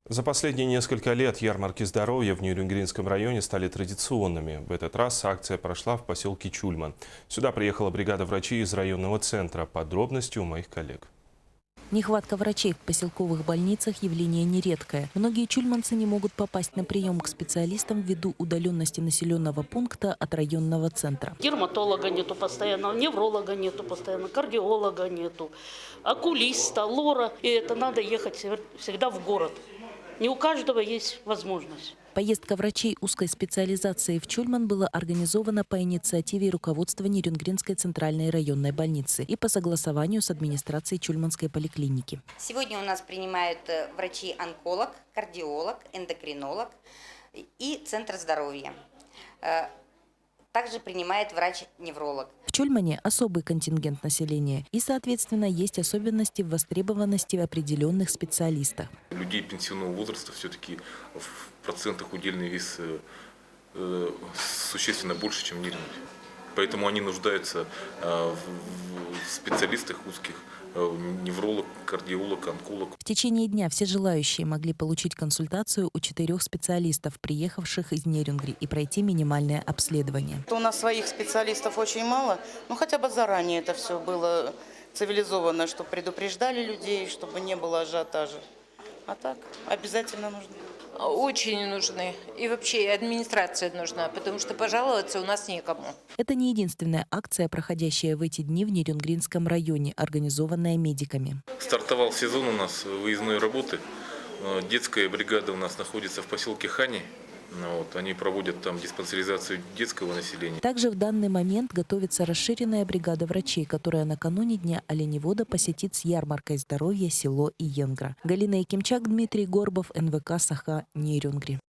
За последние несколько лет ярмарки здоровья в Нерюнгринском районе стали традиционными. В этот раз акция прошла в поселке Чульман. Сюда приехала бригада врачей из районного центра. Подробности у моих коллег. Нехватка врачей в поселковых больницах – явление нередкое. Многие чульманцы не могут попасть на прием к специалистам ввиду удаленности населенного пункта от районного центра. Дерматолога нету постоянно, невролога нету постоянно, кардиолога нету, окулиста, лора. И это надо ехать всегда в город. Не у каждого есть возможность. Поездка врачей узкой специализации в Чульман была организована по инициативе руководства Нерюнгринской центральной районной больницы и по согласованию с администрацией Чульманской поликлиники. Сегодня у нас принимают врачи-онколог, кардиолог, эндокринолог и Центр здоровья. Также принимает врач-невролог. В Чульмане особый контингент населения и, соответственно, есть особенности в востребованности определенных специалистов. Людей пенсионного возраста все-таки в процентах удельный вес существенно больше, чем в Нерюнгри. Поэтому они нуждаются в специалистах узких, невролог, кардиолог, онколог. В течение дня все желающие могли получить консультацию у 4 специалистов, приехавших из Нерюнгри, и пройти минимальное обследование. У нас своих специалистов очень мало, но хотя бы заранее это все было цивилизованно, чтобы предупреждали людей, чтобы не было ажиотажа. А так обязательно нужно. Очень нужны. И вообще и администрация нужна, потому что пожаловаться у нас некому. Это не единственная акция, проходящая в эти дни в Нерюнгринском районе, организованная медиками. Стартовал сезон у нас выездной работы. Детская бригада у нас находится в поселке Хани. Они проводят там диспансеризацию детского населения. Также в данный момент готовится расширенная бригада врачей, которая накануне Дня оленевода посетит с ярмаркой здоровья село Иенгра. Галина Якимчак, Дмитрий Горбов, НВК «Саха», Нерюнгри.